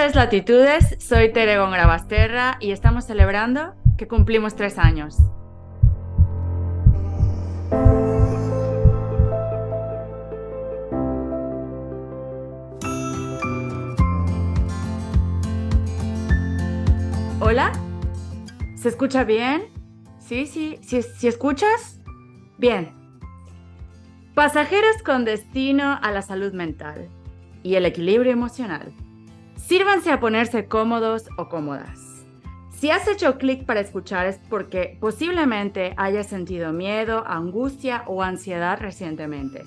es Latitudes, soy Tere Góngora Basterra y estamos celebrando que cumplimos 3 años. ¿Hola? ¿Se escucha bien? Sí, si escuchas, bien. Pasajeros con destino a la salud mental y el equilibrio emocional. Sírvanse a ponerse cómodos o cómodas. Si has hecho clic para escuchar es porque posiblemente hayas sentido miedo, angustia o ansiedad recientemente.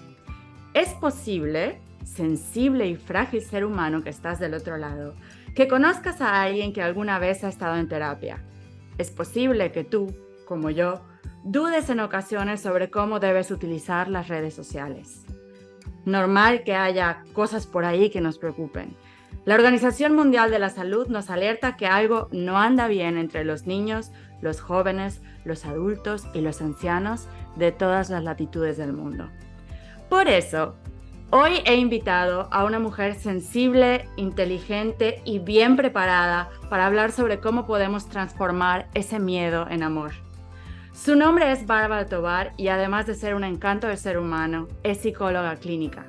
Es posible, sensible y frágil ser humano que estás del otro lado, que conozcas a alguien que alguna vez ha estado en terapia. Es posible que tú, como yo, dudes en ocasiones sobre cómo debes utilizar las redes sociales. Normal que haya cosas por ahí que nos preocupen. La Organización Mundial de la Salud nos alerta que algo no anda bien entre los niños, los jóvenes, los adultos y los ancianos de todas las latitudes del mundo. Por eso, hoy he invitado a una mujer sensible, inteligente y bien preparada para hablar sobre cómo podemos transformar ese miedo en amor. Su nombre es Bárbara Tovar y además de ser un encanto de ser humano, es psicóloga clínica.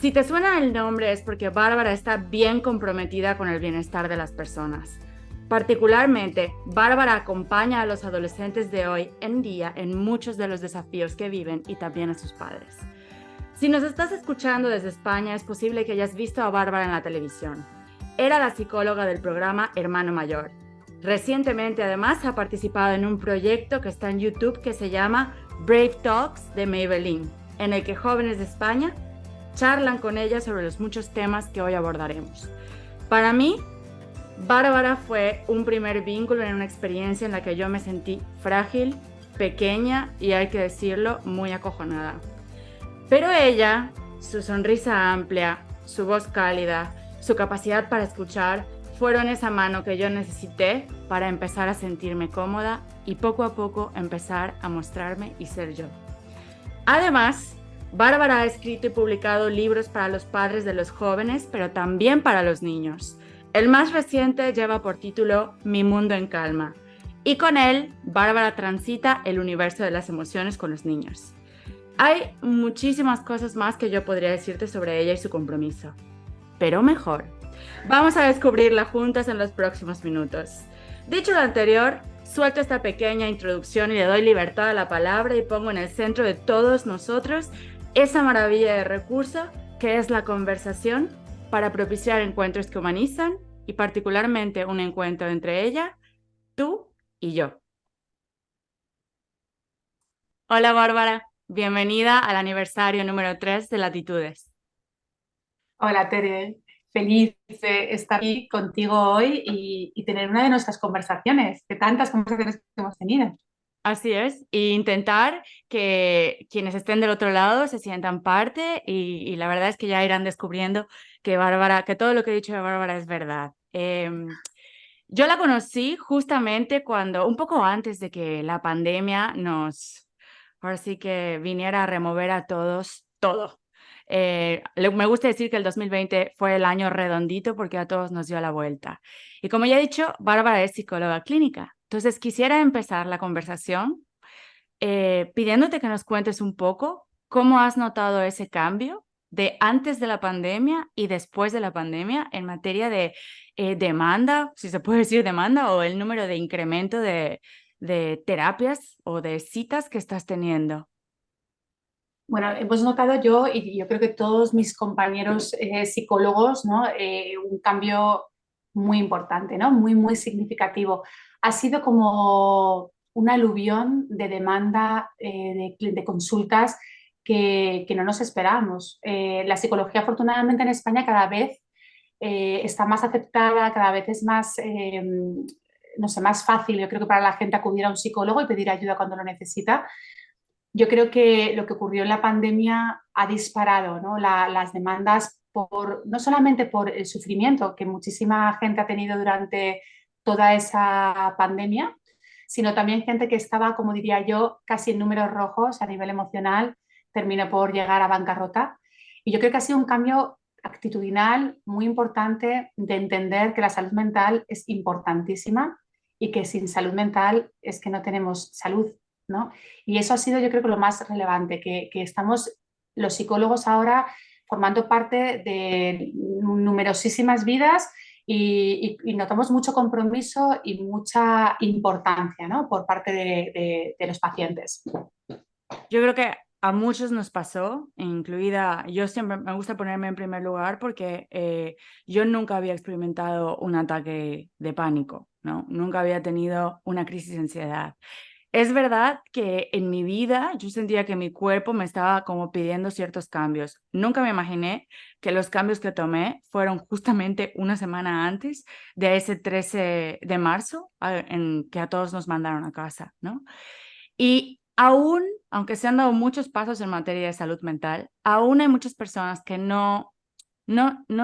Si te suena el nombre es porque Bárbara está bien comprometida con el bienestar de las personas. Particularmente, Bárbara acompaña a los adolescentes de hoy en día en muchos de los desafíos que viven y también a sus padres. Si nos estás escuchando desde España, es posible que hayas visto a Bárbara en la televisión. Era la psicóloga del programa Hermano Mayor. Recientemente, además, ha participado en un proyecto que está en YouTube que se llama Brave Talks de Maybelline, en el que jóvenes de España charlan con ella sobre los muchos temas que hoy abordaremos. Para mí, Bárbara fue un primer vínculo en una experiencia en la que yo me sentí frágil, pequeña y, hay que decirlo, muy acojonada. Pero ella, su sonrisa amplia, su voz cálida, su capacidad para escuchar, fueron esa mano que yo necesité para empezar a sentirme cómoda y poco a poco empezar a mostrarme y ser yo. Además, Bárbara ha escrito y publicado libros para los padres de los jóvenes, pero también para los niños. El más reciente lleva por título Mi mundo en calma, y con él, Bárbara transita el universo de las emociones con los niños. Hay muchísimas cosas más que yo podría decirte sobre ella y su compromiso, pero mejor, vamos a descubrirla juntas en los próximos minutos. Dicho lo anterior, suelto esta pequeña introducción y le doy libertad a la palabra y pongo en el centro de todos nosotros esa maravilla de recurso que es la conversación para propiciar encuentros que humanizan y particularmente un encuentro entre ella, tú y yo. Hola Bárbara, bienvenida al aniversario número 3 de Latitudes. Hola Tere, feliz de estar aquí contigo hoy y tener una de nuestras conversaciones, de tantas conversaciones que hemos tenido. Así es, e intentar que quienes estén del otro lado se sientan parte y la verdad es que ya irán descubriendo que Bárbara, que todo lo que he dicho de Bárbara es verdad. Yo la conocí justamente cuando, un poco antes de que la pandemia ahora sí que viniera a remover a todos todo. Me gusta decir que el 2020 fue el año redondito porque a todos nos dio la vuelta. Y como ya he dicho, Bárbara es psicóloga clínica. Entonces quisiera empezar la conversación pidiéndote que nos cuentes un poco cómo has notado ese cambio de antes de la pandemia y después de la pandemia en materia de demanda, si se puede decir demanda, o el número de incremento de terapias o de citas que estás teniendo. Bueno, hemos notado yo y yo creo que todos mis compañeros psicólogos, ¿no? Un cambio muy importante, ¿no? Muy significativo. Ha sido como un aluvión de demanda de consultas que no nos esperábamos. La psicología, afortunadamente, en España cada vez está más aceptada, cada vez es más, no sé, más fácil, yo creo que para la gente acudir a un psicólogo y pedir ayuda cuando lo necesita. Yo creo que lo que ocurrió en la pandemia ha disparado, ¿no? Las demandas no solamente por el sufrimiento que muchísima gente ha tenido durante toda esa pandemia, sino también gente que estaba, como diría yo, casi en números rojos a nivel emocional, terminó por llegar a bancarrota. Y yo creo que ha sido un cambio actitudinal muy importante de entender que la salud mental es importantísima y que sin salud mental es que no tenemos salud, ¿no? Y eso ha sido, yo creo que lo más relevante, que estamos los psicólogos ahora formando parte de numerosísimas vidas y notamos mucho compromiso y mucha importancia, ¿no? Por parte de los pacientes. Yo creo que a muchos nos pasó, incluida, yo siempre me gusta ponerme en primer lugar porque yo nunca había experimentado un ataque de pánico, ¿no? Nunca había tenido una crisis de ansiedad. Es verdad que en mi vida yo sentía que mi cuerpo me estaba como pidiendo ciertos cambios. Nunca me imaginé que los cambios que tomé fueron justamente una semana antes de ese 13 de marzo, en que a todos nos mandaron a casa, ¿no? Y aún, aunque se han dado muchos pasos en materia de salud mental, aún hay muchas personas que no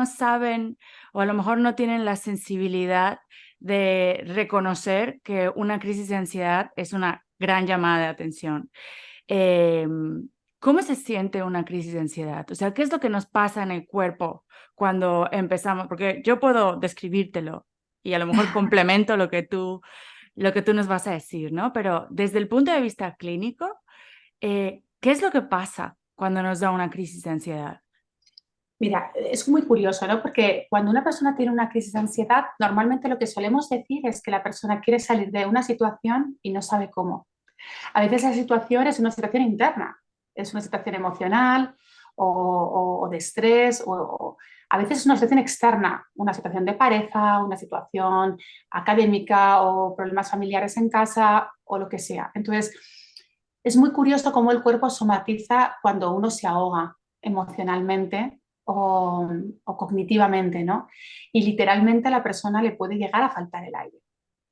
saben o a lo mejor no tienen la sensibilidad de reconocer que una crisis de ansiedad es una gran llamada de atención. Eh, ¿Cómo se siente una crisis de ansiedad? O sea, ¿qué es lo que nos pasa en el cuerpo cuando empezamos? Porque yo puedo describírtelo y a lo mejor complemento lo que tú nos vas a decir, ¿no? Pero desde el punto de vista clínico, ¿qué es lo que pasa cuando nos da una crisis de ansiedad? Mira, es muy curioso, ¿no? Porque cuando una persona tiene una crisis de ansiedad, normalmente lo que solemos decir es que la persona quiere salir de una situación y no sabe cómo. A veces la situación es una situación interna, es una situación emocional o de estrés, o a veces es una situación externa, una situación de pareja, una situación académica o problemas familiares en casa o lo que sea. Entonces, es muy curioso cómo el cuerpo somatiza cuando uno se ahoga emocionalmente o cognitivamente, ¿no? Y literalmente a la persona le puede llegar a faltar el aire.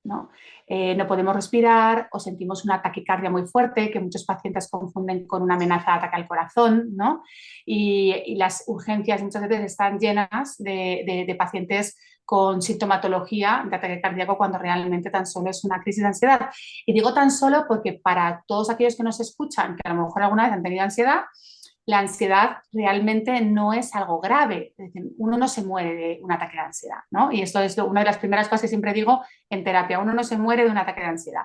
¿No? No podemos respirar o sentimos una taquicardia muy fuerte que muchos pacientes confunden con una amenaza de ataque al corazón, ¿no? Y las urgencias muchas veces están llenas de pacientes con sintomatología de ataque cardíaco cuando realmente tan solo es una crisis de ansiedad. Y digo tan solo porque para todos aquellos que nos escuchan, que a lo mejor alguna vez han tenido ansiedad, la ansiedad realmente no es algo grave. Es decir, uno no se muere de un ataque de ansiedad, ¿no? Y esto es una de las primeras cosas que siempre digo en terapia. Uno no se muere de un ataque de ansiedad,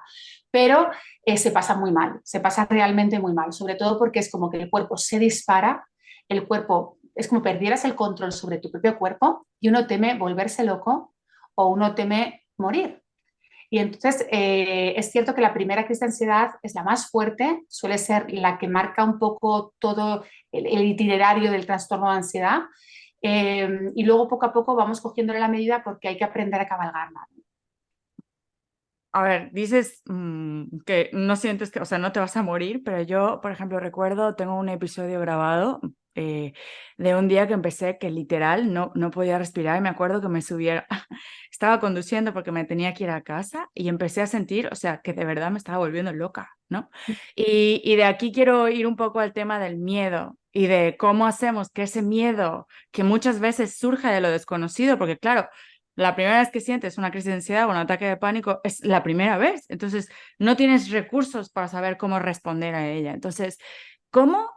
pero se pasa muy mal, se pasa realmente muy mal, sobre todo porque es como que el cuerpo se dispara, el cuerpo es como perdieras el control sobre tu propio cuerpo y uno teme volverse loco o uno teme morir. Y entonces es cierto que la primera crisis de ansiedad es la más fuerte, suele ser la que marca un poco todo el itinerario del trastorno de ansiedad y luego poco a poco vamos cogiéndole la medida porque hay que aprender a cabalgarla. A ver, dices que no sientes que, o sea, no te vas a morir, pero yo, por ejemplo, recuerdo, tengo un episodio grabado de un día que empecé que literal no podía respirar y me acuerdo que me subiera, estaba conduciendo porque me tenía que ir a casa y empecé a sentir, o sea, que de verdad me estaba volviendo loca, ¿no? Y de aquí quiero ir un poco al tema del miedo y de cómo hacemos que ese miedo que muchas veces surge de lo desconocido, porque claro, la primera vez que sientes una crisis de ansiedad o un ataque de pánico es la primera vez. Entonces, no tienes recursos para saber cómo responder a ella. Entonces, ¿cómo,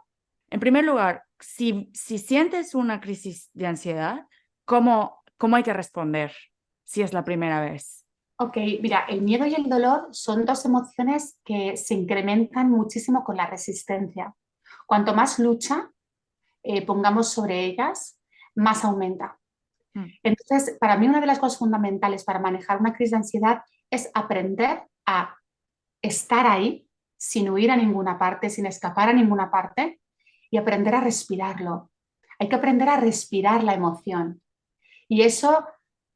en primer lugar, si sientes una crisis de ansiedad, cómo hay que responder si es la primera vez? Ok, mira, el miedo y el dolor son dos emociones que se incrementan muchísimo con la resistencia. Cuanto más lucha pongamos sobre ellas, más aumenta. Mm. Entonces, para mí una de las cosas fundamentales para manejar una crisis de ansiedad es aprender a estar ahí sin huir a ninguna parte, sin escapar a ninguna parte y aprender a respirarlo. Hay que aprender a respirar la emoción. Y eso,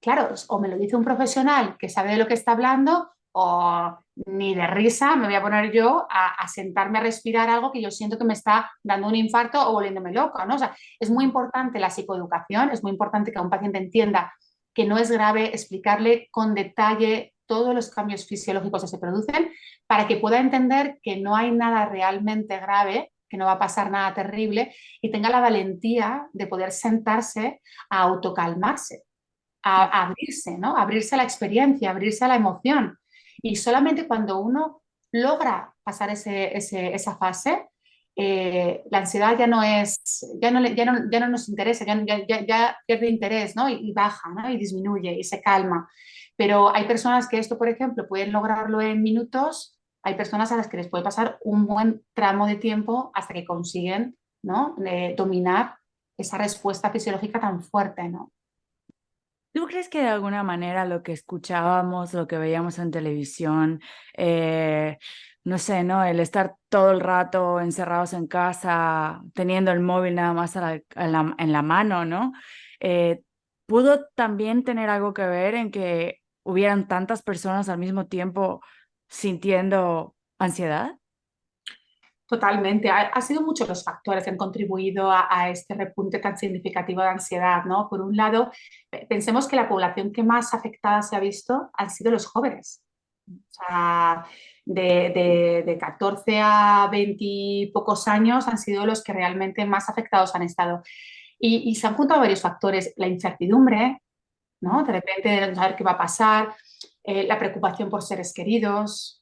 claro, o me lo dice un profesional que sabe de lo que está hablando o ni de risa me voy a poner yo a sentarme a respirar algo que yo siento que me está dando un infarto o volviéndome loca, ¿no? O sea, es muy importante la psicoeducación, es muy importante que un paciente entienda que no es grave, explicarle con detalle todos los cambios fisiológicos que se producen para que pueda entender que no hay nada realmente grave, que no va a pasar nada terrible y tenga la valentía de poder sentarse a autocalmarse, a abrirse, ¿no? Abrirse a la experiencia, abrirse a la emoción. Y solamente cuando uno logra pasar esa fase, la ansiedad ya no es, ya no nos interesa, ya pierde interés, ¿no? Y baja, ¿no? Y disminuye y se calma. Pero hay personas que esto, por ejemplo, pueden lograrlo en minutos, hay personas a las que les puede pasar un buen tramo de tiempo hasta que consiguen, ¿no? Dominar esa respuesta fisiológica tan fuerte, ¿no? ¿Tú crees que de alguna manera lo que escuchábamos, lo que veíamos en televisión, no sé, ¿no? El estar todo el rato encerrados en casa, teniendo el móvil nada más en la mano, ¿no? Eh, ¿Pudo también tener algo que ver en que hubieran tantas personas al mismo tiempo sintiendo ansiedad? Totalmente. Ha sido muchos los factores que han contribuido a este repunte tan significativo de ansiedad, ¿no? Por un lado, pensemos que la población que más afectada se ha visto han sido los jóvenes. O sea, de 14 a 20 y pocos años han sido los que realmente más afectados han estado. Y se han juntado varios factores. La incertidumbre, ¿no? De repente de no saber qué va a pasar, la preocupación por seres queridos,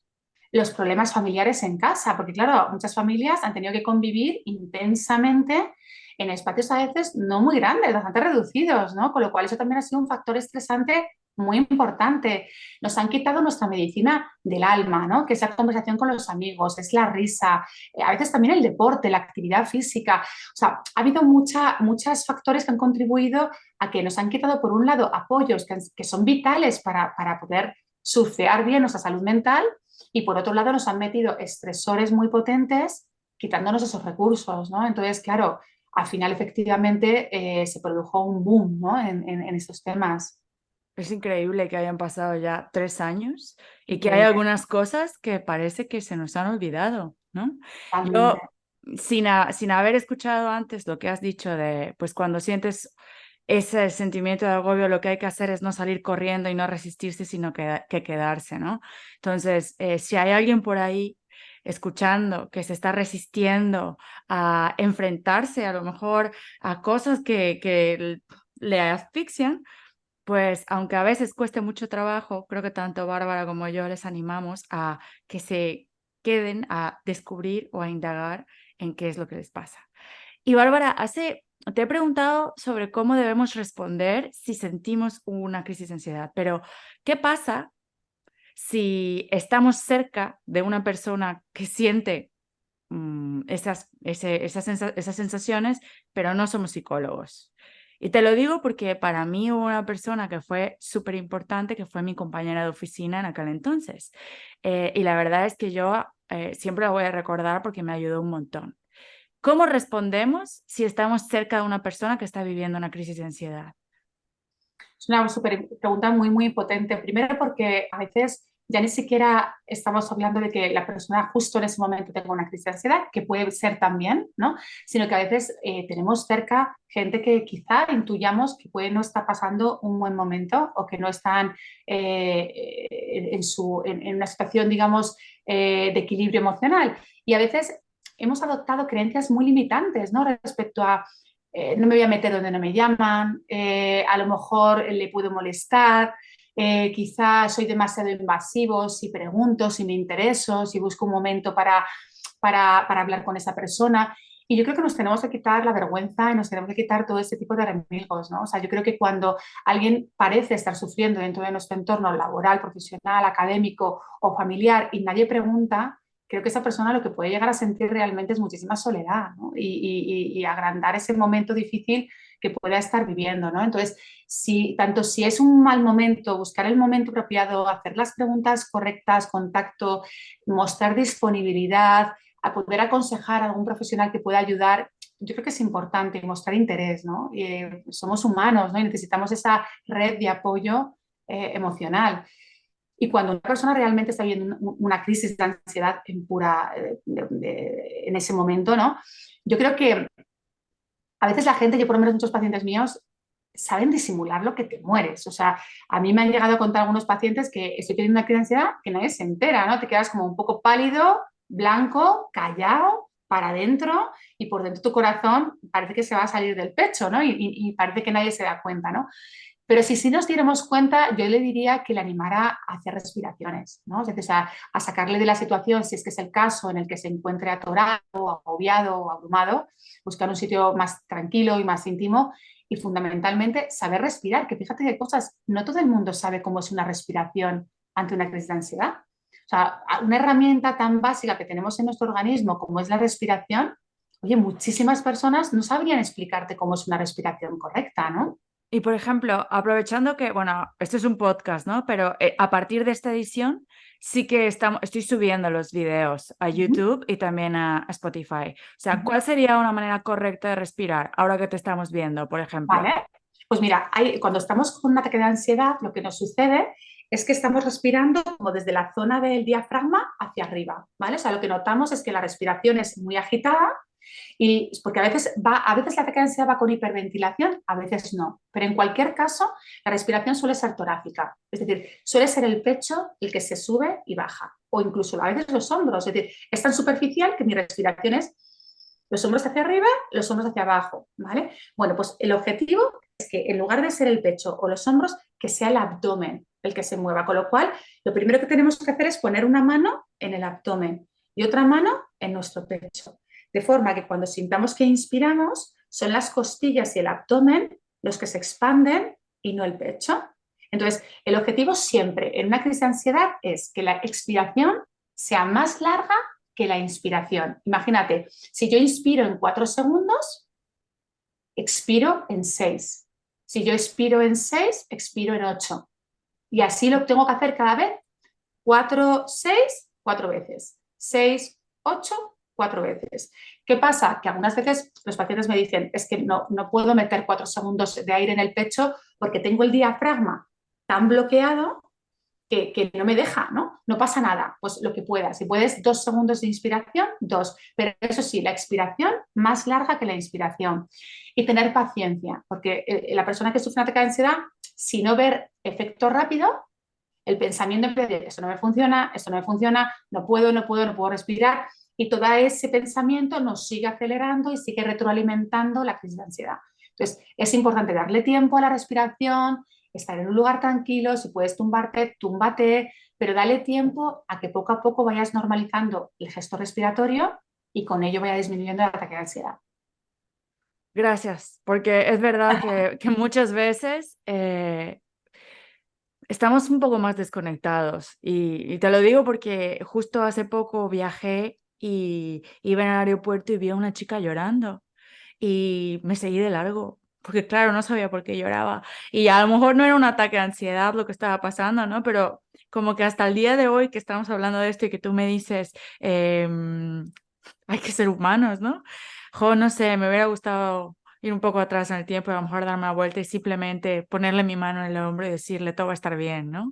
los problemas familiares en casa, porque claro, muchas familias han tenido que convivir intensamente en espacios a veces no muy grandes, bastante reducidos, ¿no? Con lo cual eso también ha sido un factor estresante muy importante. Nos han quitado nuestra medicina del alma, ¿no? Que es la conversación con los amigos, es la risa, a veces también el deporte, la actividad física. O sea, ha habido muchos factores que han contribuido a que nos han quitado, por un lado, apoyos que son vitales para poder surfear bien nuestra salud mental y, por otro lado, nos han metido estresores muy potentes quitándonos esos recursos, ¿no? Entonces, claro, al final efectivamente se produjo un boom, ¿no? En estos temas. Es increíble que hayan pasado ya 3 años y que hay Increíble, algunas cosas que parece que se nos han olvidado, ¿no? totalmente. Yo, sin haber escuchado antes lo que has dicho de, pues, cuando sientes ese sentimiento de agobio, lo que hay que hacer es no salir corriendo y no resistirse, sino que quedarse, ¿no? Entonces, si hay alguien por ahí escuchando que se está resistiendo a enfrentarse, a lo mejor, a cosas que le asfixian, pues, aunque a veces cueste mucho trabajo, creo que tanto Bárbara como yo les animamos a que se queden a descubrir o a indagar en qué es lo que les pasa. Y Bárbara, te he preguntado sobre cómo debemos responder si sentimos una crisis de ansiedad, pero ¿qué pasa si estamos cerca de una persona que siente esas sensaciones, pero no somos psicólogos? Y te lo digo porque para mí hubo una persona que fue súper importante, que fue mi compañera de oficina en aquel entonces. Y la verdad es que yo siempre la voy a recordar porque me ayudó un montón. ¿Cómo respondemos si estamos cerca de una persona que está viviendo una crisis de ansiedad? Es una pregunta muy, muy potente. Primero porque a veces ya ni siquiera estamos hablando de que la persona justo en ese momento tenga una crisis de ansiedad, que puede ser también, ¿no? Sino que a veces tenemos cerca gente que quizá intuyamos que puede no estar pasando un buen momento o que no están en una situación, digamos, de equilibrio emocional. Y a veces hemos adoptado creencias muy limitantes, ¿no? Respecto a no me voy a meter donde no me llaman, a lo mejor le puedo molestar, quizás soy demasiado invasivo si pregunto, si me intereso, si busco un momento para hablar con esa persona. Y yo creo que nos tenemos que quitar la vergüenza y nos tenemos que quitar todo ese tipo de remilgos, ¿no? O sea, yo creo que cuando alguien parece estar sufriendo dentro de nuestro entorno laboral, profesional, académico o familiar y nadie pregunta, creo que esa persona lo que puede llegar a sentir realmente es muchísima soledad, ¿no? Y agrandar ese momento difícil que pueda estar viviendo, ¿no? Entonces, tanto si es un mal momento, buscar el momento apropiado, hacer las preguntas correctas, contacto, mostrar disponibilidad, a poder aconsejar a algún profesional que pueda ayudar, yo creo que es importante mostrar interés, ¿no? Somos humanos, ¿no? Y necesitamos esa red de apoyo emocional. Y cuando una persona realmente está viviendo una crisis de ansiedad en ese momento, ¿no? Yo creo que a veces la gente, yo por lo menos muchos pacientes míos, saben disimular lo que te mueres. O sea, a mí me han llegado a contar algunos pacientes que estoy teniendo una crisis de ansiedad que nadie se entera, ¿no? Te quedas como un poco pálido, blanco, callado, para adentro y por dentro tu corazón parece que se va a salir del pecho, ¿no? Y parece que nadie se da cuenta, ¿no? Pero si nos diéramos cuenta, yo le diría que le animara a hacer respiraciones, ¿no? Es decir, a sacarle de la situación, si es que es el caso en el que se encuentre atorado, agobiado o abrumado, buscar un sitio más tranquilo y más íntimo y fundamentalmente saber respirar, que fíjate qué cosas, no todo el mundo sabe cómo es una respiración ante una crisis de ansiedad. O sea, una herramienta tan básica que tenemos en nuestro organismo como es la respiración, oye, muchísimas personas no sabrían explicarte cómo es una respiración correcta, ¿no? Y por ejemplo, aprovechando que, bueno, esto es un podcast, ¿no? Pero a partir de esta edición sí que estoy subiendo los videos a Uh -huh. YouTube y también a Spotify. O Uh sea, -huh. ¿cuál sería una manera correcta de respirar ahora que te estamos viendo, por ejemplo? Vale, pues mira, cuando estamos con un ataque de ansiedad, lo que nos sucede es que estamos respirando como desde la zona del diafragma hacia arriba, ¿vale? O sea, lo que notamos es que la respiración es muy agitada y porque a veces la ataque de ansiedad va con hiperventilación, a veces no. Pero en cualquier caso, la respiración suele ser torácica, es decir, suele ser el pecho el que se sube y baja, o incluso a veces los hombros, es decir, es tan superficial que mi respiración es los hombros hacia arriba, los hombros hacia abajo, ¿vale? Bueno, pues el objetivo es que en lugar de ser el pecho o los hombros, que sea el abdomen el que se mueva. Con lo cual, lo primero que tenemos que hacer es poner una mano en el abdomen y otra mano en nuestro pecho. De forma que cuando sintamos que inspiramos, son las costillas y el abdomen los que se expanden y no el pecho. Entonces, el objetivo siempre en una crisis de ansiedad es que la expiración sea más larga que la inspiración. Imagínate, si yo inspiro en 4 segundos, expiro en 6. Si yo expiro en 6, expiro en 8. Y así lo tengo que hacer cada vez 4, 6, 4 veces. 6, 8, 4 veces. ¿Qué pasa? Que algunas veces los pacientes me dicen, es que no puedo meter 4 segundos de aire en el pecho porque tengo el diafragma tan bloqueado que no me deja, ¿no? No pasa nada, pues lo que puedas. Si puedes 2 segundos de inspiración, 2. Pero eso sí, la expiración más larga que la inspiración. Y tener paciencia, porque la persona que sufre un ataque de ansiedad, si no ver efecto rápido, el pensamiento empieza a decir, esto no me funciona, no puedo respirar. Y todo ese pensamiento nos sigue acelerando y sigue retroalimentando la crisis de ansiedad. Entonces, es importante darle tiempo a la respiración, estar en un lugar tranquilo, si puedes tumbarte, túmbate, pero dale tiempo a que poco a poco vayas normalizando el gesto respiratorio y con ello vaya disminuyendo el ataque de ansiedad. Gracias, porque es verdad que muchas veces estamos un poco más desconectados y te lo digo porque justo hace poco viajé y iba en el aeropuerto y vi a una chica llorando y me seguí de largo, porque claro, no sabía por qué lloraba y a lo mejor no era un ataque de ansiedad lo que estaba pasando, ¿no? Pero como que hasta el día de hoy que estamos hablando de esto y que tú me dices, hay que ser humanos, ¿no? Jo, no sé, me hubiera gustado ir un poco atrás en el tiempo y a lo mejor darme la vuelta y simplemente ponerle mi mano en el hombro y decirle todo va a estar bien, ¿no?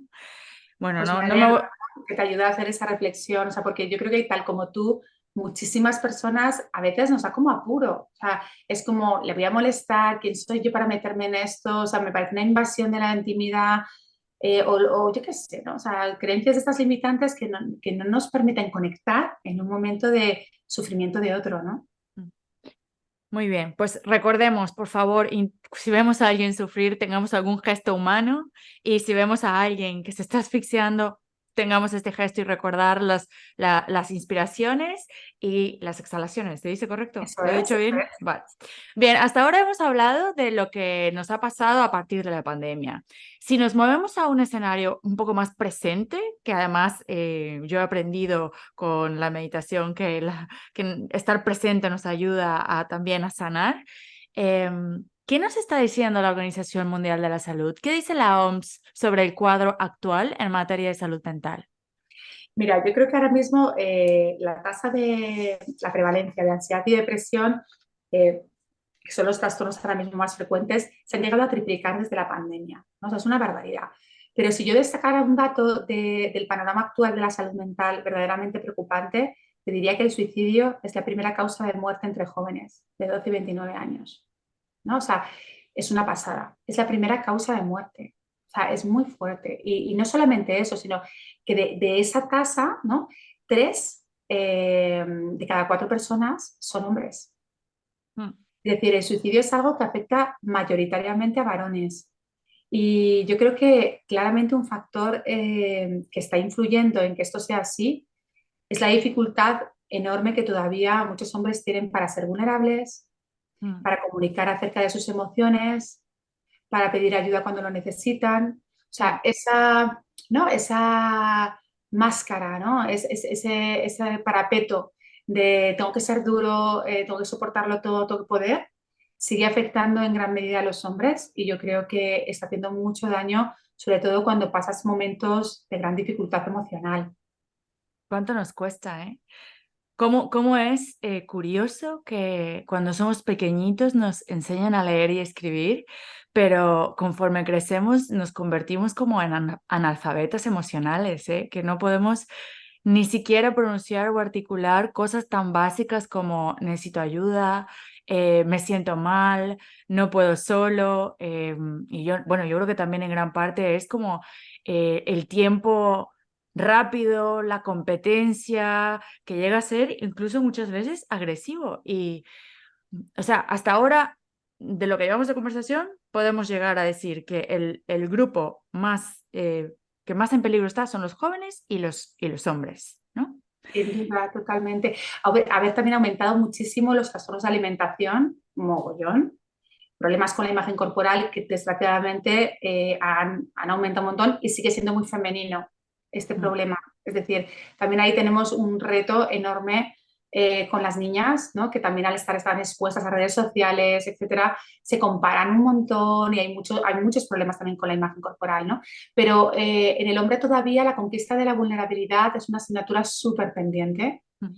Bueno, Pues me no me alegro que te ayude a hacer esa reflexión, o sea, porque yo creo que tal como tú, muchísimas personas a veces nos da como apuro, o sea, es como, le voy a molestar, ¿quién soy yo para meterme en esto? O sea, me parece una invasión de la intimidad, o yo qué sé, ¿no? O sea, creencias de estas limitantes que no nos permiten conectar en un momento de sufrimiento de otro, ¿no? Muy bien, pues recordemos, por favor, si vemos a alguien sufrir, tengamos algún gesto humano y si vemos a alguien que se está asfixiando, tengamos este gesto y recordar las inspiraciones y las exhalaciones. ¿Te dice correcto? Eso ¿Lo he es, dicho eso bien? es. Vale. Bien, hasta ahora hemos hablado de lo que nos ha pasado a partir de la pandemia. Si nos movemos a un escenario un poco más presente, que además yo he aprendido con la meditación que estar presente nos ayuda también a sanar. ¿Qué nos está diciendo la Organización Mundial de la Salud? ¿Qué dice la OMS sobre el cuadro actual en materia de salud mental? Mira, yo creo que ahora mismo la tasa de la prevalencia de ansiedad y depresión, que son los trastornos ahora mismo más frecuentes, se han llegado a triplicar desde la pandemia, ¿no? O sea, es una barbaridad. Pero si yo destacara un dato del panorama actual de la salud mental verdaderamente preocupante, te diría que el suicidio es la primera causa de muerte entre jóvenes de 12 y 29 años, ¿no? O sea, es una pasada. Es la primera causa de muerte. O sea, es muy fuerte. Y no solamente eso, sino que de esa tasa, ¿no? 3 de cada 4 personas son hombres. Mm. Es decir, el suicidio es algo que afecta mayoritariamente a varones. Y yo creo que claramente un factor que está influyendo en que esto sea así es la dificultad enorme que todavía muchos hombres tienen para ser vulnerables, Mm. para comunicar acerca de sus emociones, para pedir ayuda cuando lo necesitan. O Mm. sea, esa, ¿no? Esa máscara, ¿no? Ese parapeto de tengo que ser duro, tengo que soportarlo todo, tengo que poder, sigue afectando en gran medida a los hombres y yo creo que está haciendo mucho daño, sobre todo cuando pasas momentos de gran dificultad emocional. ¿Cuánto nos cuesta, eh? ¿Cómo es curioso que cuando somos pequeñitos nos enseñan a leer y escribir, pero conforme crecemos nos convertimos como en analfabetas emocionales, ¿eh? Que no podemos ni siquiera pronunciar o articular cosas tan básicas como necesito ayuda, me siento mal, no puedo solo. Y yo, bueno, yo creo que también en gran parte es como el tiempo rápido, la competencia, que llega a ser incluso muchas veces agresivo. Y, o sea, hasta ahora, de lo que llevamos de conversación, podemos llegar a decir que el grupo más, que más en peligro está son los jóvenes y los hombres, ¿no? Sin duda, totalmente. Haber también aumentado muchísimo los trastornos de alimentación, mogollón, problemas con la imagen corporal que desgraciadamente han aumentado un montón y sigue siendo muy femenino este Mm. problema. Es decir, también ahí tenemos un reto enorme con las niñas, ¿no? Que también al estar están expuestas a redes sociales, etcétera, se comparan un montón y hay muchos problemas también con la imagen corporal, ¿no? Pero en el hombre todavía la conquista de la vulnerabilidad es una asignatura súper pendiente. Mm.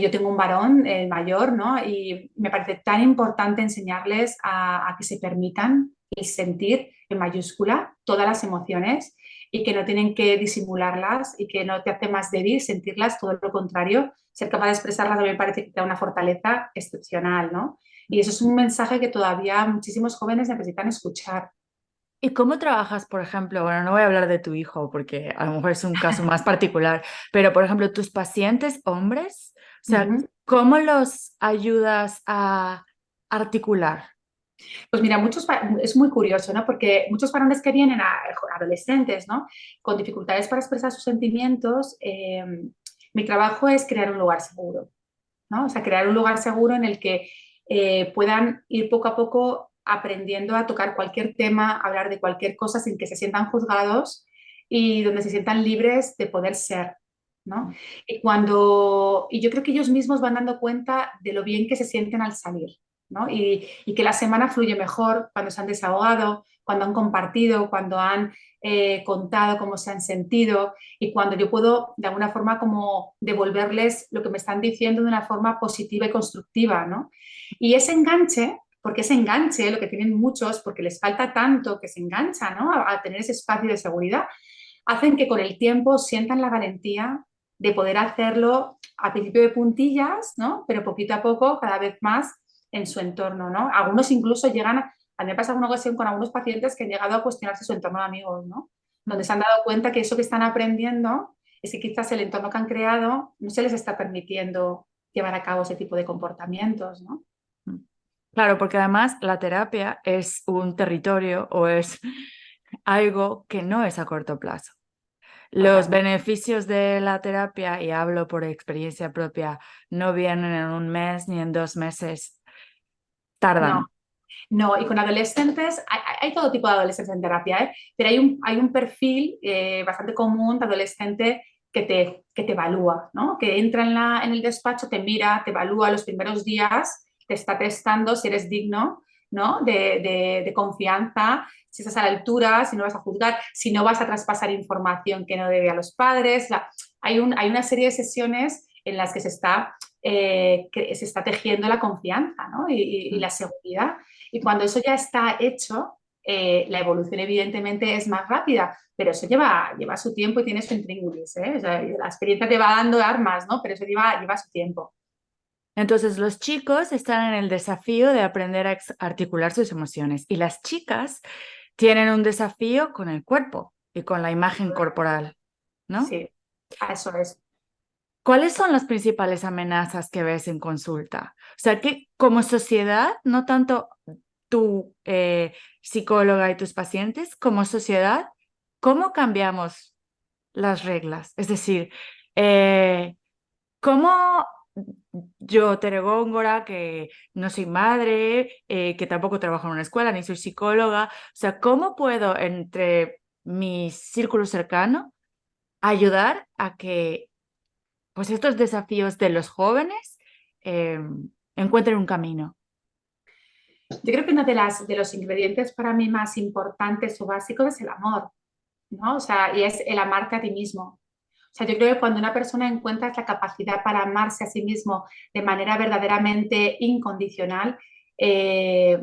Yo tengo un varón mayor, ¿no? Y me parece tan importante enseñarles a que se permitan el sentir en mayúscula todas las emociones y que no tienen que disimularlas y que no te hace más débil sentirlas, todo lo contrario, ser capaz de expresarlas a mí me parece que te da una fortaleza excepcional, ¿no? Y eso es un mensaje que todavía muchísimos jóvenes necesitan escuchar. ¿Y cómo trabajas, por ejemplo? Bueno, no voy a hablar de tu hijo porque a lo mejor es un caso más particular, pero por ejemplo, tus pacientes hombres, o sea, Ujú. ¿cómo los ayudas a articular? Pues mira, es muy curioso, ¿no? Porque muchos varones que vienen adolescentes, ¿no? Con dificultades para expresar sus sentimientos, mi trabajo es crear un lugar seguro, ¿no? O sea, crear un lugar seguro en el que puedan ir poco a poco aprendiendo a tocar cualquier tema, hablar de cualquier cosa sin que se sientan juzgados y donde se sientan libres de poder ser, ¿no? Y yo creo que ellos mismos van dando cuenta de lo bien que se sienten al salir, ¿no? Y que la semana fluye mejor cuando se han desahogado, cuando han compartido, cuando han contado cómo se han sentido y cuando yo puedo de alguna forma como devolverles lo que me están diciendo de una forma positiva y constructiva, ¿no? Y ese enganche, porque ese enganche, lo que tienen muchos, porque les falta tanto que se enganchan, ¿no? A tener ese espacio de seguridad, hacen que con el tiempo sientan la valentía de poder hacerlo a principio de puntillas, ¿no? Pero poquito a poco, cada vez más en su entorno, ¿no? Algunos incluso llegan a mí me pasa alguna ocasión con algunos pacientes que han llegado a cuestionarse su entorno de amigos, ¿no? Donde se han dado cuenta que eso que están aprendiendo es que quizás el entorno que han creado no se les está permitiendo llevar a cabo ese tipo de comportamientos, ¿no? Claro, porque además la terapia es un territorio o es algo que no es a corto plazo. Los Totalmente. beneficios de la terapia, y hablo por experiencia propia, no vienen en un mes ni en 2 meses, No, tardan. no, y con adolescentes, hay todo tipo de adolescentes en terapia, ¿eh? Pero hay un perfil bastante común de adolescente que te evalúa, ¿no? Que entra en el despacho, te mira, te evalúa los primeros días, te está testando si eres digno, ¿no? De confianza, si estás a la altura, si no vas a juzgar, si no vas a traspasar información que no debe a los padres. Hay una serie de sesiones en las que se está tejiendo la confianza, ¿no? Y la seguridad. Y cuando eso ya está hecho, la evolución evidentemente es más rápida, pero eso lleva su tiempo y tiene su intríngulis, ¿eh? O sea, la experiencia te va dando armas, ¿no? Pero eso lleva su tiempo. Entonces, los chicos están en el desafío de aprender a articular sus emociones y las chicas tienen un desafío con el cuerpo y con la imagen corporal, ¿no? Sí, a eso es. ¿Cuáles son las principales amenazas que ves en consulta? O sea, que como sociedad, no tanto tú, psicóloga, y tus pacientes, como sociedad, ¿cómo cambiamos las reglas? Es decir, ¿cómo yo, Tere Góngora, que no soy madre, que tampoco trabajo en una escuela, ni soy psicóloga, o sea, cómo puedo entre mi círculo cercano ayudar a que pues estos desafíos de los jóvenes eh, encuentren un camino? Yo creo que uno de los ingredientes para mí más importantes o básicos es el amor, ¿no? O sea, y es el amarte a ti mismo. O sea, yo creo que cuando una persona encuentra la capacidad para amarse a sí mismo de manera verdaderamente incondicional, eh,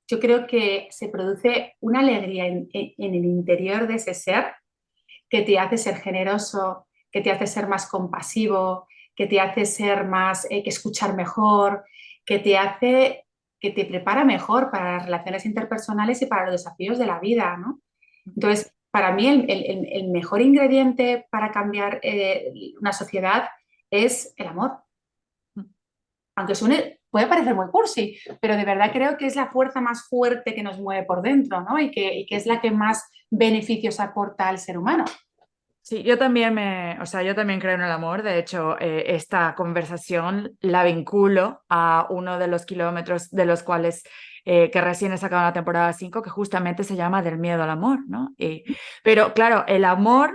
yo creo que se produce una alegría en el interior de ese ser que te hace ser generoso, que te hace ser más compasivo, que te hace ser más, que escuchar mejor, que te hace, que te prepara mejor para las relaciones interpersonales y para los desafíos de la vida, ¿no? Entonces, para mí el mejor ingrediente para cambiar una sociedad es el amor. Aunque suene, puede parecer muy cursi, pero de verdad creo que es la fuerza más fuerte que nos mueve por dentro, ¿no? Y que es la que más beneficios aporta al ser humano. Sí, yo también o sea, yo también creo en el amor. De hecho, esta conversación la vinculo a uno de los kilómetros de los cuales que recién he sacado la temporada 5, que justamente se llama Del miedo al amor, ¿no? Pero claro, el amor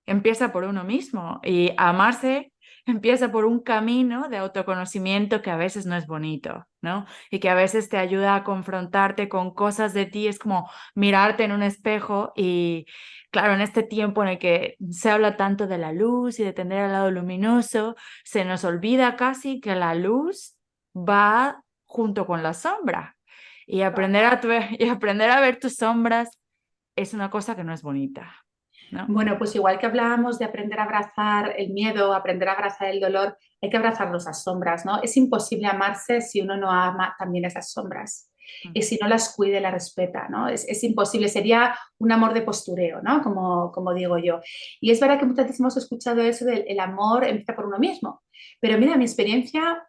empieza por uno mismo y amarse empieza por un camino de autoconocimiento que a veces no es bonito, ¿no? Y que a veces te ayuda a confrontarte con cosas de ti. Es como mirarte en un espejo y claro, en este tiempo en el que se habla tanto de la luz y de tener el lado luminoso, se nos olvida casi que la luz va junto con la sombra. Y y aprender a ver tus sombras es una cosa que no es bonita, ¿no? Bueno, pues igual que hablábamos de aprender a abrazar el miedo, aprender a abrazar el dolor, hay que abrazar esas sombras, ¿no? Es imposible amarse si uno no ama también esas sombras y si no las cuida y las respeta, ¿no? Es imposible, sería un amor de postureo, ¿no? Como digo yo. Y es verdad que muchas veces hemos escuchado eso del el amor empieza por uno mismo, pero mira, mi experiencia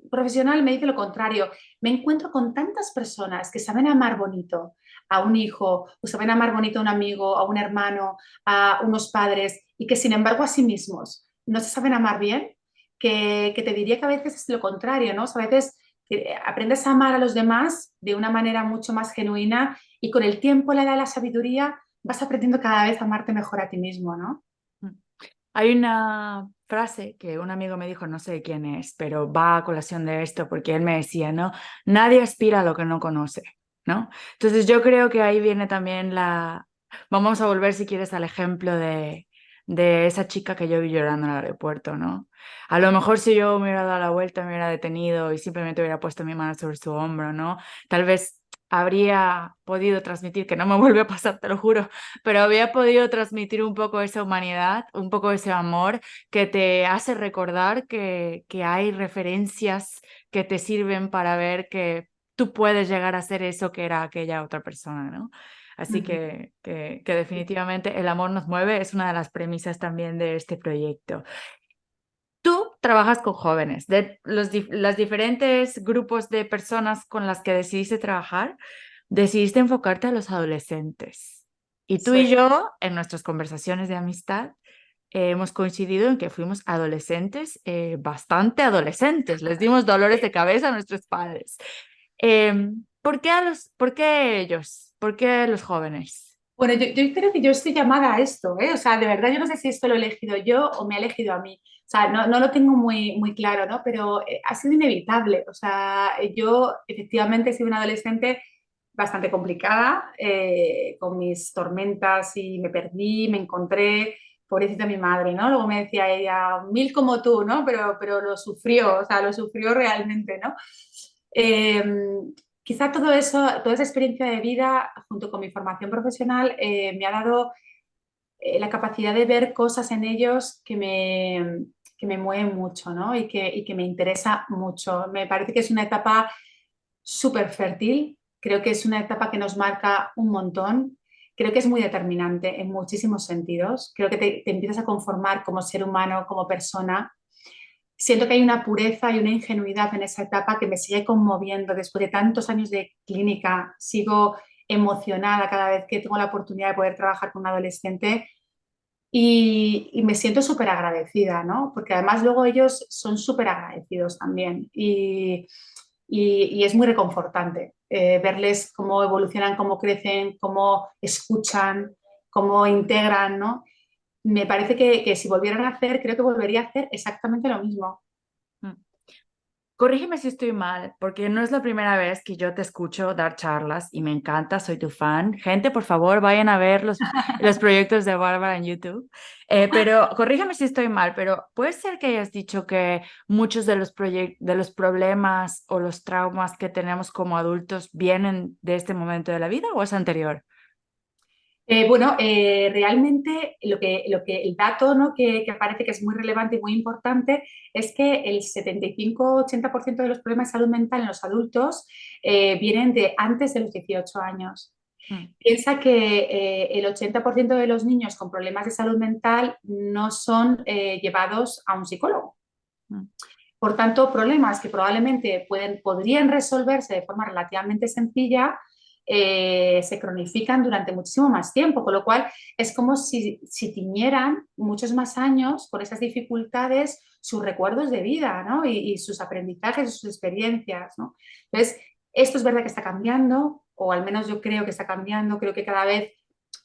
profesional me dice lo contrario. Me encuentro con tantas personas que saben amar bonito a un hijo, o saben amar bonito a un amigo, a un hermano, a unos padres, y que sin embargo a sí mismos no se saben amar bien, que te diría que a veces es lo contrario, ¿no? O sea, a veces aprendes a amar a los demás de una manera mucho más genuina y con el tiempo, la edad, la sabiduría, vas aprendiendo cada vez a amarte mejor a ti mismo, ¿no? Hay una frase que un amigo me dijo, no sé quién es, pero va a colación de esto porque él me decía, ¿no? Nadie aspira a lo que no conoce, ¿no? Entonces yo creo que ahí viene también la... Vamos a volver, si quieres, al ejemplo de esa chica que yo vi llorando en el aeropuerto, ¿no? A lo mejor si yo me hubiera dado la vuelta, me hubiera detenido y simplemente hubiera puesto mi mano sobre su hombro, ¿no? Tal vez habría podido transmitir, que no me vuelve a pasar, te lo juro, pero había podido transmitir un poco esa humanidad, un poco ese amor que te hace recordar que hay referencias que te sirven para ver que tú puedes llegar a ser eso que era aquella otra persona, ¿no? Así Ujú. que definitivamente el amor nos mueve, es una de las premisas también de este proyecto. Tú trabajas con jóvenes, de los diferentes grupos de personas con las que decidiste trabajar, decidiste enfocarte a los adolescentes. Y tú Sí. y yo, en nuestras conversaciones de amistad, hemos coincidido en que fuimos adolescentes, bastante adolescentes. Les dimos dolores de cabeza a nuestros padres. ¿Por qué ellos? ¿Por qué los jóvenes? Bueno, yo creo que yo estoy llamada a esto, ¿eh? O sea, de verdad yo no sé si esto lo he elegido yo o me ha elegido a mí. O sea, no lo tengo muy claro, ¿no? Pero ha sido inevitable. O sea, yo efectivamente he sido una adolescente bastante complicada, con mis tormentas y me perdí, me encontré, pobrecita mi madre, ¿no? Luego me decía ella, mil como tú, ¿no? Pero lo sufrió, o sea, lo sufrió realmente, ¿no? Eh, Quizá todo eso, toda esa experiencia de vida, junto con mi formación profesional, me ha dado la capacidad de ver cosas en ellos que me mueven mucho, ¿no? Y que me interesa mucho. Me parece que es una etapa súper fértil, creo que es una etapa que nos marca un montón, creo que es muy determinante en muchísimos sentidos, creo que te empiezas a conformar como ser humano, como persona, siento que hay una pureza y una ingenuidad en esa etapa que me sigue conmoviendo. Después de tantos años de clínica, sigo emocionada cada vez que tengo la oportunidad de poder trabajar con un adolescente y me siento súper agradecida, ¿no? Porque además luego ellos son súper agradecidos también y es muy reconfortante verles cómo evolucionan, cómo crecen, cómo escuchan, cómo integran, ¿no? Me parece que si volvieran a hacer, creo que volvería a hacer exactamente lo mismo. Mm. Corrígeme si estoy mal, porque no es la primera vez que yo te escucho dar charlas y me encanta, soy tu fan. Gente, por favor, vayan a ver los proyectos de Bárbara en YouTube. Pero corrígeme si estoy mal, pero puede ser que hayas dicho que muchos de de los problemas o los traumas que tenemos como adultos vienen de este momento de la vida o es anterior. Realmente el dato, ¿no? que parece que es muy relevante y muy importante es que el 75-80% de los problemas de salud mental en los adultos vienen de antes de los 18 años. Mm, Piensa que el 80% de los niños con problemas de salud mental no son llevados a un psicólogo. mm, Por tanto, problemas que probablemente podrían resolverse de forma relativamente sencilla se cronifican durante muchísimo más tiempo, con lo cual es como si tiñeran muchos más años por esas dificultades sus recuerdos de vida, ¿no? y sus aprendizajes, sus experiencias, ¿no? Entonces, esto es verdad que está cambiando, o al menos yo creo que está cambiando, creo que cada vez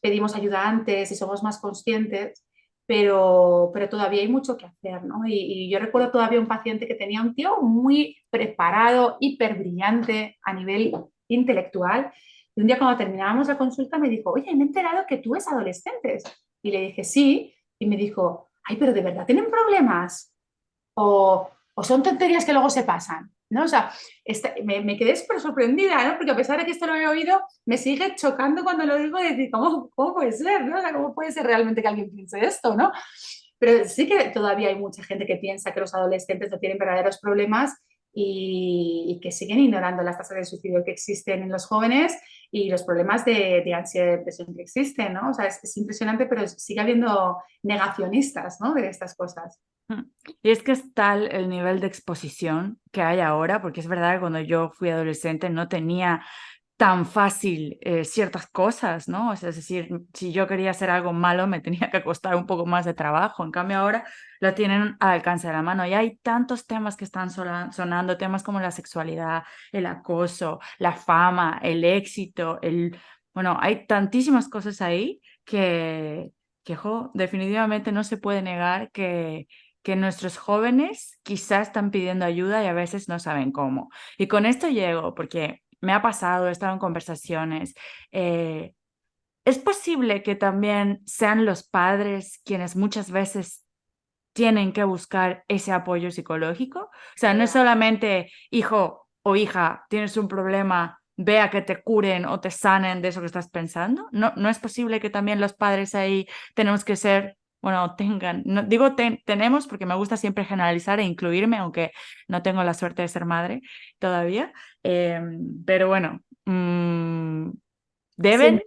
pedimos ayuda antes y somos más conscientes, pero todavía hay mucho que hacer, ¿no? Y yo recuerdo todavía un paciente que tenía un tío muy preparado, hiper brillante a nivel intelectual, y un día cuando terminábamos la consulta me dijo, oye, me he enterado que tú ves adolescentes. Y le dije, sí, y me dijo, ay, pero ¿de verdad tienen problemas? O son tonterías que luego se pasan, ¿no? O sea, me quedé súper sorprendida, ¿no? Porque a pesar de que esto lo he oído, me sigue chocando cuando lo digo y decir, ¿cómo puede ser, ¿no? O sea, ¿cómo puede ser realmente que alguien piense esto, ¿no? Pero sí que todavía hay mucha gente que piensa que los adolescentes no tienen verdaderos problemas y que siguen ignorando las tasas de suicidio que existen en los jóvenes y los problemas de ansiedad y depresión que existen, ¿no? O sea, es impresionante, pero sigue habiendo negacionistas, ¿no? De estas cosas. mm. Y es que es tal el nivel de exposición que hay ahora, porque es verdad que cuando yo fui adolescente no tenía tan fácil ciertas cosas, ¿no? O sea, es decir, si yo quería hacer algo malo, me tenía que costar un poco más de trabajo. En cambio, ahora lo tienen al alcance de la mano. Y hay tantos temas que están sonando, temas como la sexualidad, el acoso, la fama, el éxito, Bueno, hay tantísimas cosas ahí que definitivamente no se puede negar que nuestros jóvenes quizás están pidiendo ayuda y a veces no saben cómo. Y con esto llego, porque me ha pasado, he estado en conversaciones. Es posible que también sean los padres quienes muchas veces tienen que buscar ese apoyo psicológico. O sea, no es solamente, hijo o hija, tienes un problema, ve a que te curen o te sanen de eso que estás pensando. No, no es posible que también los padres ahí tenemos que ser, bueno, tengan, no, digo tenemos porque me gusta siempre generalizar e incluirme, aunque no tengo la suerte de ser madre todavía. Eh, pero bueno, Sí, deben.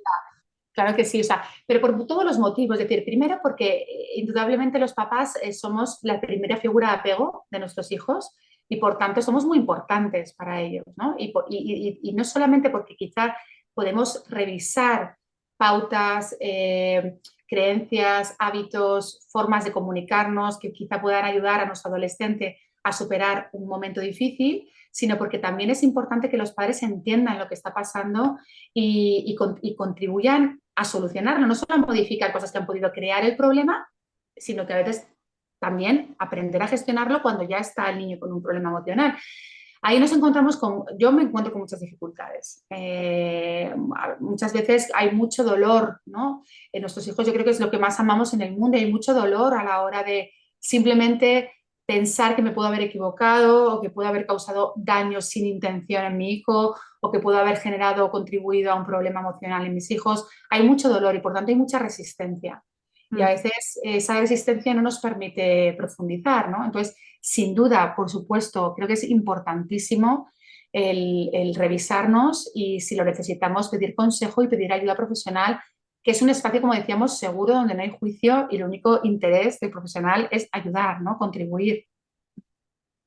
claro que sí, o sea, pero por todos los motivos. Es decir, primero porque indudablemente los papás somos la primera figura de apego de nuestros hijos y por tanto somos muy importantes para ellos, ¿no? Y no solamente porque quizás podemos revisar pautas, creencias, hábitos, formas de comunicarnos que quizá puedan ayudar a nuestro adolescente a superar un momento difícil, sino porque también es importante que los padres entiendan lo que está pasando y contribuyan a solucionarlo, no solo a modificar cosas que han podido crear el problema, sino que a veces también aprender a gestionarlo cuando ya está el niño con un problema emocional. Ahí nos encontramos yo me encuentro con muchas dificultades. Muchas veces hay mucho dolor, ¿no? En nuestros hijos yo creo que es lo que más amamos en el mundo y hay mucho dolor a la hora de simplemente pensar que me puedo haber equivocado o que puedo haber causado daño sin intención en mi hijo o que puedo haber generado o contribuido a un problema emocional en mis hijos. Hay mucho dolor y por tanto hay mucha resistencia. Y a Mm. veces esa resistencia no nos permite profundizar, ¿no? Entonces, sin duda, por supuesto, creo que es importantísimo el revisarnos y si lo necesitamos, pedir consejo y pedir ayuda profesional, que es un espacio, como decíamos, seguro, donde no hay juicio y el único interés del profesional es ayudar, ¿no? Contribuir.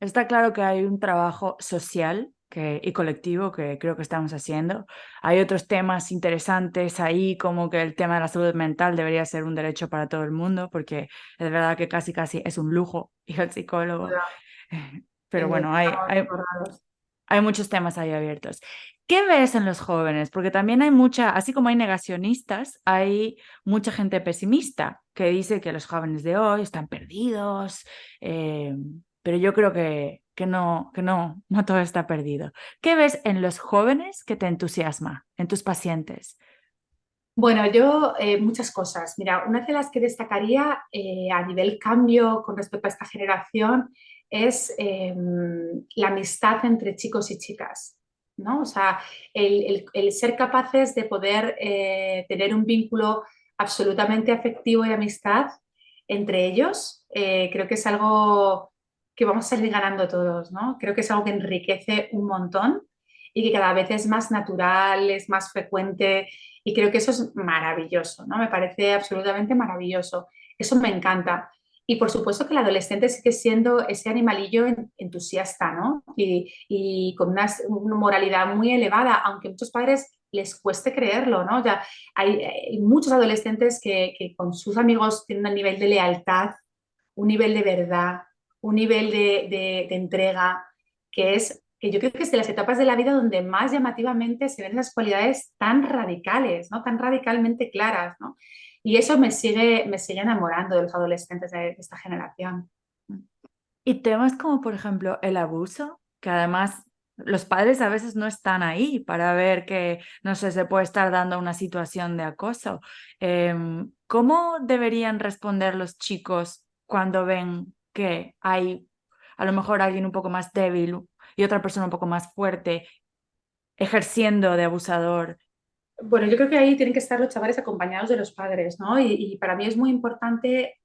Está claro que hay un trabajo social y colectivo que creo que estamos haciendo. Hay otros temas interesantes ahí, como que el tema de la salud mental debería ser un derecho para todo el mundo, porque es verdad que casi casi es un lujo ir al psicólogo. Pero bueno, Estamos borrados. hay muchos temas ahí abiertos. ¿Qué ves en los jóvenes? Porque también hay mucha, así como hay negacionistas, hay mucha gente pesimista que dice que los jóvenes de hoy están perdidos, eh, pero yo creo que no todo está perdido. ¿Qué ves en los jóvenes que te entusiasma, en tus pacientes? Bueno, yo muchas cosas. Mira, una de las que destacaría a nivel cambio con respecto a esta generación es la amistad entre chicos y chicas, ¿no? O sea, el ser capaces de poder tener un vínculo absolutamente afectivo y de amistad entre ellos, creo que es algo que vamos a salir ganando todos, ¿no? Creo que es algo que enriquece un montón y que cada vez es más natural, es más frecuente y creo que eso es maravilloso, ¿no? Me parece absolutamente maravilloso. Eso me encanta. Y por supuesto que el adolescente sigue siendo ese animalillo entusiasta, ¿no? Y con una moralidad muy elevada, aunque a muchos padres les cueste creerlo, ¿no? Ya hay muchos adolescentes que con sus amigos tienen un nivel de lealtad, un nivel de verdad, un nivel de entrega, que yo creo que es de las etapas de la vida donde más llamativamente se ven esas cualidades tan radicales, ¿no? Tan radicalmente claras, ¿no? Y eso me sigue enamorando de los adolescentes de esta generación. Y temas como, por ejemplo, el abuso, que además los padres a veces no están ahí para ver que, no sé, se puede estar dando una situación de acoso. ¿Cómo deberían responder los chicos cuando ven que hay a lo mejor alguien un poco más débil y otra persona un poco más fuerte ejerciendo de abusador? Bueno, yo creo que ahí tienen que estar los chavales acompañados de los padres, ¿no? Y para mí es muy importante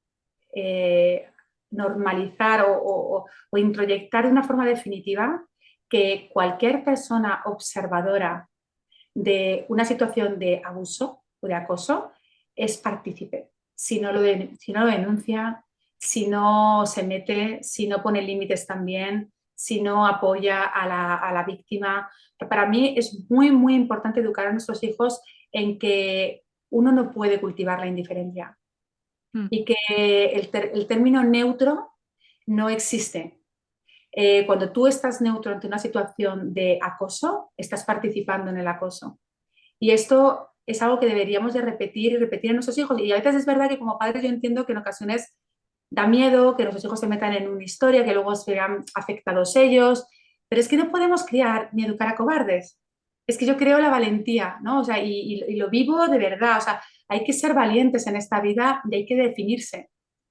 eh, normalizar o introyectar de una forma definitiva que cualquier persona observadora de una situación de abuso o de acoso es partícipe. Si no lo denuncia, si no se mete, si no pone límites también, si no apoya a la víctima. Para mí es muy, muy importante educar a nuestros hijos en que uno no puede cultivar la indiferencia Mm. y que el término neutro no existe. Cuando tú estás neutro ante una situación de acoso, estás participando en el acoso. Y esto es algo que deberíamos de repetir y repetir en nuestros hijos. Y a veces es verdad que como padres yo entiendo que en ocasiones da miedo que nuestros hijos se metan en una historia, que luego se vean afectados ellos, pero es que no podemos criar ni educar a cobardes. Es que yo creo la valentía, ¿no? O sea, y lo vivo de verdad. O sea, hay que ser valientes en esta vida y hay que definirse.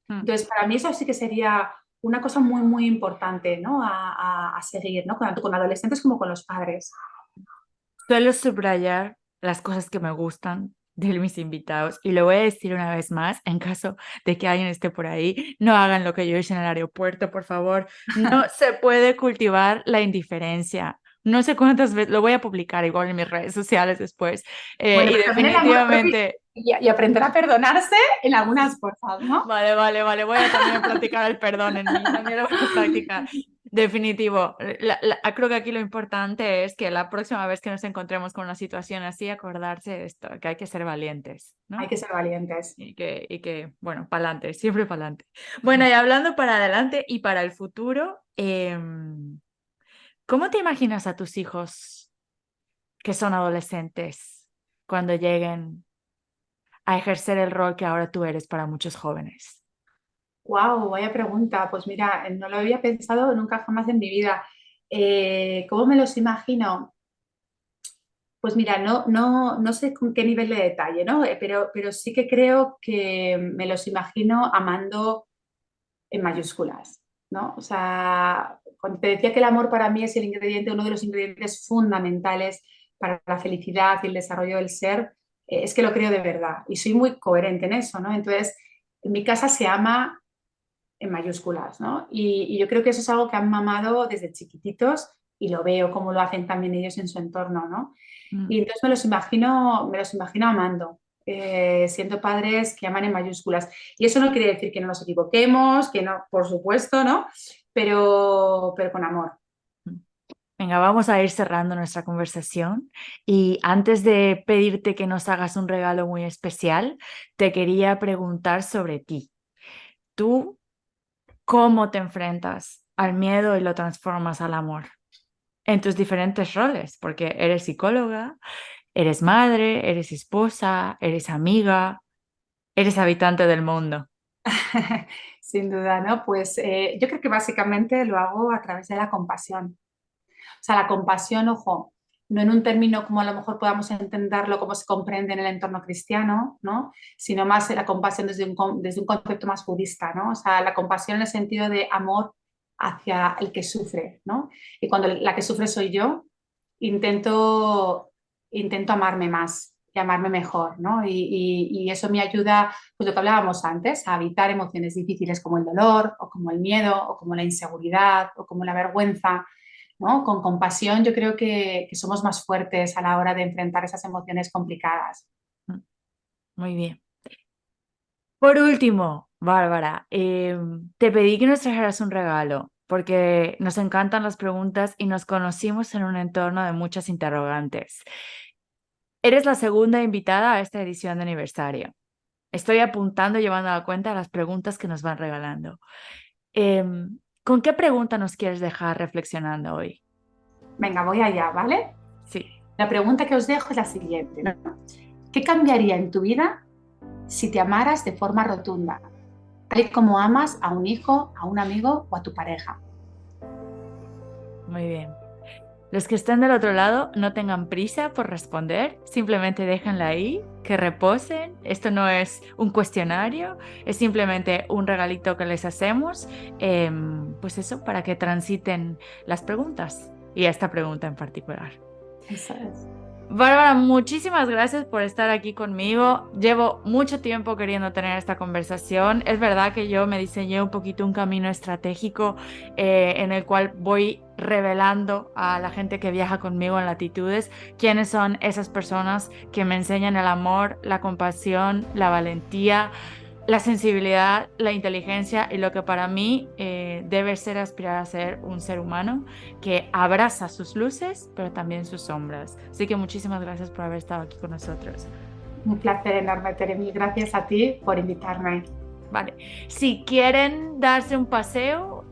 Mm. Entonces, para mí eso sí que sería una cosa muy, muy importante, ¿no? A seguir, ¿no? Tanto con adolescentes como con los padres. Suelo subrayar las cosas que me gustan de mis invitados y lo voy a decir una vez más en caso de que alguien esté por ahí, no hagan lo que yo hice en el aeropuerto, por favor. No se puede cultivar la indiferencia. No sé cuántas veces, lo voy a publicar igual en mis redes sociales después. Bueno, Y pero también el amor propio definitivamente, y aprender a perdonarse en algunas cosas, ¿no? vale, vale, vale, voy a también practicar el perdón en mí, también lo voy a practicar. Definitivo. Creo que aquí lo importante es que la próxima vez que nos encontremos con una situación así, acordarse de esto, que hay que ser valientes, Hay ¿no? que ser valientes. Bueno, para adelante, siempre para adelante. Bueno, y hablando para adelante y para el futuro, ¿cómo te imaginas a tus hijos que son adolescentes cuando lleguen a ejercer el rol que ahora tú eres para muchos jóvenes? Wow, vaya pregunta. Pues mira, no lo había pensado nunca jamás en mi vida. ¿Cómo me los imagino? Pues mira, no sé con qué nivel de detalle, ¿no? Pero sí que creo que me los imagino amando en mayúsculas, ¿no? O sea, cuando te decía que el amor para mí es el ingrediente, uno de los ingredientes fundamentales para la felicidad y el desarrollo del ser, es que lo creo de verdad y soy muy coherente en eso, ¿no? Entonces, en mi casa se ama en mayúsculas, ¿no? Y yo creo que eso es algo que han mamado desde chiquititos y lo veo como lo hacen también ellos en su entorno, ¿no? Mm. Y entonces me los imagino amando. siendo padres que aman en mayúsculas. Y eso no quiere decir que no nos equivoquemos, que no, por supuesto, ¿no? Pero con amor. Venga, vamos a ir cerrando nuestra conversación y antes de pedirte que nos hagas un regalo muy especial, te quería preguntar sobre ti. ¿Tú cómo te enfrentas al miedo y lo transformas al amor? En tus diferentes roles, porque eres psicóloga, eres madre, eres esposa, eres amiga, eres habitante del mundo. Sin duda, ¿no? Pues yo creo que básicamente lo hago a través de la compasión. O sea, la compasión, ojo, no en un término como a lo mejor podamos entenderlo, como se comprende en el entorno cristiano, ¿no? Sino más la compasión desde un concepto más budista, ¿no? O sea, la compasión en el sentido de amor hacia el que sufre, ¿no? Y cuando la que sufre soy yo, intento, intento amarme más y amarme mejor, ¿no? Y eso me ayuda, pues lo que hablábamos antes, a evitar emociones difíciles como el dolor, o como el miedo, o como la inseguridad, o como la vergüenza, ¿no? Con compasión yo creo que somos más fuertes a la hora de enfrentar esas emociones complicadas. Muy bien. Por último, Bárbara, te pedí que nos trajeras un regalo porque nos encantan las preguntas y nos conocimos en un entorno de muchas interrogantes. Eres la segunda invitada a esta edición de aniversario. Estoy apuntando y llevando a cuenta las preguntas que nos van regalando. ¿Con qué pregunta nos quieres dejar reflexionando hoy? Venga, voy allá, ¿vale? Sí. La pregunta que os dejo es la siguiente, ¿no? ¿Qué cambiaría en tu vida si te amaras de forma rotunda, tal y como amas a un hijo, a un amigo o a tu pareja? Muy bien. Los que estén del otro lado no tengan prisa por responder, simplemente déjenla ahí, que reposen. Esto no es un cuestionario, es simplemente un regalito que les hacemos, pues eso, para que transiten las preguntas y esta pregunta en particular. Eso es. Bárbara, muchísimas gracias por estar aquí conmigo. Llevo mucho tiempo queriendo tener esta conversación. Es verdad que yo me diseñé un poquito un camino estratégico en el cual voy revelando a la gente que viaja conmigo en latitudes quiénes son esas personas que me enseñan el amor, la compasión, la valentía, la sensibilidad, la inteligencia y lo que para mí debe ser aspirar a ser un ser humano que abraza sus luces, pero también sus sombras. Así que muchísimas gracias por haber estado aquí con nosotros. Un placer enorme, Tere. Mil gracias a ti por invitarme. Vale, si quieren darse un paseo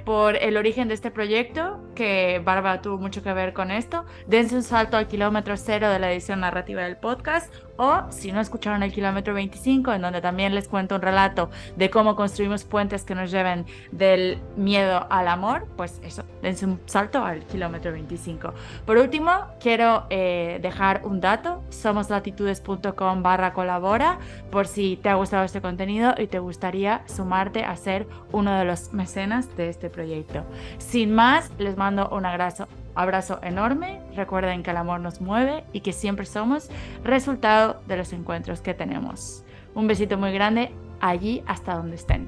por el origen de este proyecto, que Bárbara tuvo mucho que ver con esto, dense un salto al kilómetro 0 de la edición narrativa del podcast, o si no escucharon el kilómetro 25, en donde también les cuento un relato de cómo construimos puentes que nos lleven del miedo al amor, pues eso, dense un salto al kilómetro 25. Por último, quiero dejar un dato, somoslatitudes.com/colabora, por si te ha gustado este contenido y te gustaría sumarte a ser uno de los mecenas de este proyecto. Sin más, les mando un abrazo enorme. Recuerden que el amor nos mueve y que siempre somos resultado de los encuentros que tenemos. Un besito muy grande allí hasta donde estén.